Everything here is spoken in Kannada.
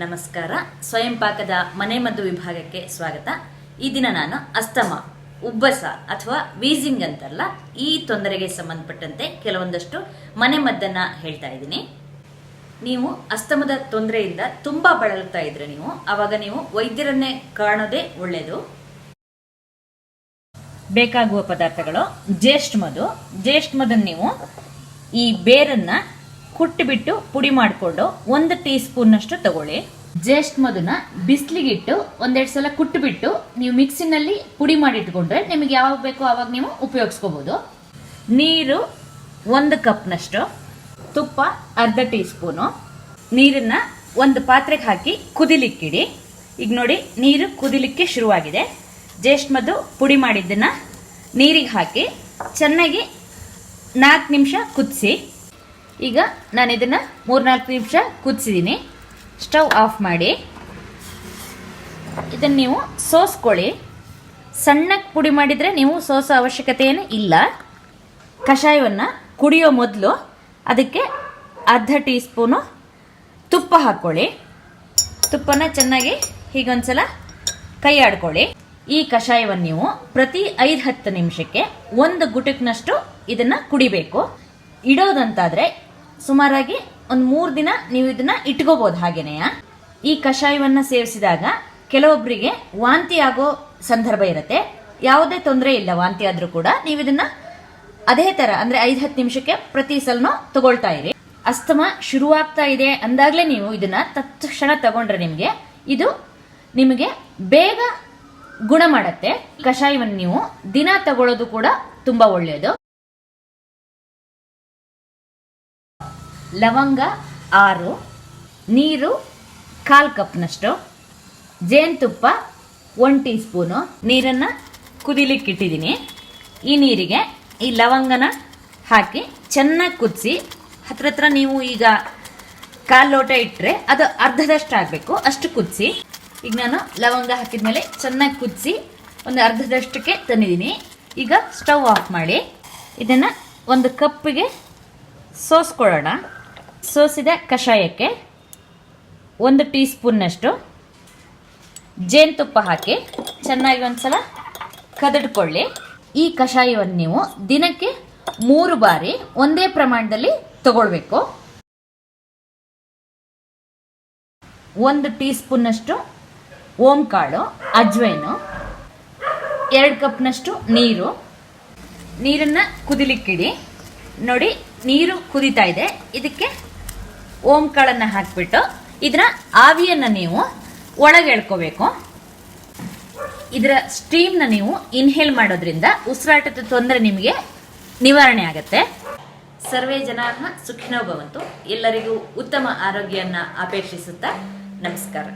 ನಮಸ್ಕಾರ. ಸ್ವಯಂ ಪಾಕದ ಮನೆಮದ್ದು ವಿಭಾಗಕ್ಕೆ ಸ್ವಾಗತ. ಈ ದಿನ ನಾನು ಅಸ್ತಮ, ಉಬ್ಬಸ ಅಥವಾ ವೀಸಿಂಗ್ ಅಂತಲ್ಲ, ಈ ತೊಂದರೆಗೆ ಸಂಬಂಧಪಟ್ಟಂತೆ ಕೆಲವೊಂದಷ್ಟು ಮನೆಮದ್ದನ್ನ ಹೇಳ್ತಾ ಇದ್ದೀನಿ. ನೀವು ಅಸ್ತಮದ ತೊಂದರೆಯಿಂದ ತುಂಬಾ ಬಳಲ್ತಾ ಇದ್ರೆ ಆವಾಗ ನೀವು ವೈದ್ಯರನ್ನೇ ಕಾಣೋದೇ ಒಳ್ಳೆಯದು. ಬೇಕಾಗುವ ಪದಾರ್ಥಗಳು: ಜೇಷ್ಠ ಮಧು ನೀವು ಈ ಬೇರನ್ನ ಕುಟ್ಟಿಬಿಟ್ಟು ಪುಡಿ ಮಾಡಿಕೊಂಡು 1 ಟೀ ಸ್ಪೂನ್ ಅಷ್ಟು ತಗೊಳ್ಳಿ. ಜೇಷ್ಠ ಮಧುನ ಬಿಸಿಲಿಗಿಟ್ಟು ಒಂದೆರಡು ಸಲ ಕುಟ್ಟಿಬಿಟ್ಟು ನೀವು ಮಿಕ್ಸಿನಲ್ಲಿ ಪುಡಿ ಮಾಡಿ ಇಟ್ಕೊಂಡ್ರೆ ನಿಮಗೆ ಯಾವಾಗ ಬೇಕೋ ಆವಾಗ ನೀವು ಉಪಯೋಗಿಸ್ಕೋಬಹುದು. ನೀರು 1 ಕಪ್ನಷ್ಟು, ತುಪ್ಪ ಅರ್ಧ ಟೀ ಸ್ಪೂನು. ನೀರನ್ನ ಒಂದು ಪಾತ್ರೆಗೆ ಹಾಕಿ ಕುದಿಲಿಕ್ಕಿಡಿ. ಈಗ ನೋಡಿ, ನೀರು ಕುದಿಲಿಕ್ಕೆ ಶುರುವಾಗಿದೆ. ಜೇಷ್ಠ ಮಧು ಪುಡಿ ಮಾಡಿದ್ದನ್ನ ನೀರಿಗೆ ಹಾಕಿ ಚೆನ್ನಾಗಿ 4 ನಿಮಿಷ ಕುದಿಸಿ. ಈಗ ನಾನು ಇದನ್ನ 3-4 ನಿಮಿಷ ಕುದಿಸಿದ್ದೀನಿ. ಸ್ಟವ್ ಆಫ್ ಮಾಡಿ ಇದನ್ನು ನೀವು ಸೋಸ್ಕೊಳ್ಳಿ. ಸಣ್ಣಕ್ಕೆ ಪುಡಿ ಮಾಡಿದರೆ ನೀವು ಸೋಸೋ ಅವಶ್ಯಕತೆ ಏನು ಇಲ್ಲ. ಕಷಾಯವನ್ನು ಕುಡಿಯೋ ಮೊದಲು ಅದಕ್ಕೆ ಅರ್ಧ ಟೀ ಸ್ಪೂನು ತುಪ್ಪ ಹಾಕ್ಕೊಳ್ಳಿ. ತುಪ್ಪನ ಚೆನ್ನಾಗಿ ಹೀಗೊಂದ್ಸಲ ಕೈ ಆಡ್ಕೊಳ್ಳಿ. ಈ ಕಷಾಯವನ್ನು ನೀವು ಪ್ರತಿ 5-10 ನಿಮಿಷಕ್ಕೆ 1 ಗುಟಕ್ನಷ್ಟು ಇದನ್ನ ಕುಡಿಬೇಕು. ಇಡೋದಂತಾದ್ರೆ ಸುಮಾರಾಗಿ 3 ದಿನ ನೀವು ಇದನ್ನ ಇಟ್ಕೋಬಹುದು. ಹಾಗೇನೆಯ ಈ ಕಷಾಯವನ್ನ ಸೇವಿಸಿದಾಗ ಕೆಲವೊಬ್ಬರಿಗೆ ವಾಂತಿ ಆಗೋ ಸಂದರ್ಭ ಇರುತ್ತೆ. ಯಾವುದೇ ತೊಂದರೆ ಇಲ್ಲ, ವಾಂತಿ ಆದ್ರೂ ಕೂಡ ನೀವು ಇದನ್ನ ಅದೇ ತರ ಅಂದ್ರೆ 5-10 ನಿಮಿಷಕ್ಕೆ ಪ್ರತಿ ಸಲನೂ ತಗೊಳ್ತಾ ಇರಿ. ಅಸ್ತಮ ಶುರುವಾಗ್ತಾ ಇದೆ ಅಂದಾಗ್ಲೇ ನೀವು ಇದನ್ನ ತತ್ಕ್ಷಣ ತಗೊಂಡ್ರೆ ಇದು ನಿಮಗೆ ಬೇಗ ಗುಣ ಮಾಡತ್ತೆ. ಕಷಾಯವನ್ನು ನೀವು ದಿನ ತಗೊಳ್ಳೋದು ಕೂಡ ತುಂಬಾ ಒಳ್ಳೆಯದು. ಲವಂಗ 6, ನೀರು 1/4 ಕಪ್ನಷ್ಟು, ಜೇನುತುಪ್ಪ 1 ಟೀ ಸ್ಪೂನು. ನೀರನ್ನ ಕುದಿಲಿಕ್ಕಿಟ್ಟಿದ್ದೀನಿ. ಈ ನೀರಿಗೆ ಈ ಲವಂಗನ ಹಾಕಿ ಚೆನ್ನಾಗಿ ಕುದಿಸಿ. ಹತ್ರ ನೀವು ಈಗ 1/4 ಲೋಟ ಇಟ್ಟರೆ ಅದು ಅರ್ಧದಷ್ಟು ಆಗಬೇಕು, ಅಷ್ಟು ಕುದಿಸಿ. ಈಗ ನಾನು ಲವಂಗ ಹಾಕಿದ್ಮೇಲೆ ಚೆನ್ನಾಗಿ ಕುದಿಸಿ ಒಂದು ಅರ್ಧದಷ್ಟಕ್ಕೆ ತಂದಿದ್ದೀನಿ. ಈಗ ಸ್ಟವ್ ಆಫ್ ಮಾಡಿ ಇದನ್ನ 1 ಕಪ್ಪಿಗೆ ಸೋಸ್ಕೊಳ್ಳೋಣ. ಸೋಸಿದ ಕಷಾಯಕ್ಕೆ 1 ಟೀ ಸ್ಪೂನ್ನಷ್ಟು ಜೇನುತುಪ್ಪ ಹಾಕಿ ಚೆನ್ನಾಗಿ ಒಂದ್ಸಲ ಕದಡ್ಕೊಳ್ಳಿ. ಈ ಕಷಾಯವನ್ನು ನೀವು ದಿನಕ್ಕೆ 3 ಬಾರಿ ಒಂದೇ ಪ್ರಮಾಣದಲ್ಲಿ ತಗೊಳ್ಬೇಕು. 1 ಟೀ ಸ್ಪೂನ್ನಷ್ಟು ಓಂಕಾಳು, ಅಜ್ವೈನು, 2 ಕಪ್ನಷ್ಟು ನೀರನ್ನ ಕುದಿಲಿಕ್ಕಿಡಿ. ನೋಡಿ, ನೀರು ಕುದಿತಾ ಇದೆ. ಇದಕ್ಕೆ ಓಂಕಾಳನ್ನ ಹಾಕ್ಬಿಟ್ಟು ಇದರ ಆವಿಯನ್ನ ನೀವು ಒಳಗೆ ಎಳ್ಕೋಬೇಕು. ಇದರ ಸ್ಟೀಮ್ನ ನೀವು ಇನ್ಹೇಲ್ ಮಾಡೋದ್ರಿಂದ ಉಸಿರಾಟದ ತೊಂದರೆ ನಿಮಗೆ ನಿವಾರಣೆ ಆಗುತ್ತೆ. ಸರ್ವೇ ಜನಾಃ ಸುಖಿನೋ ಭವಂತು. ಎಲ್ಲರಿಗೂ ಉತ್ತಮ ಆರೋಗ್ಯವನ್ನ ಅಪೇಕ್ಷಿಸುತ್ತಾ ನಮಸ್ಕಾರ.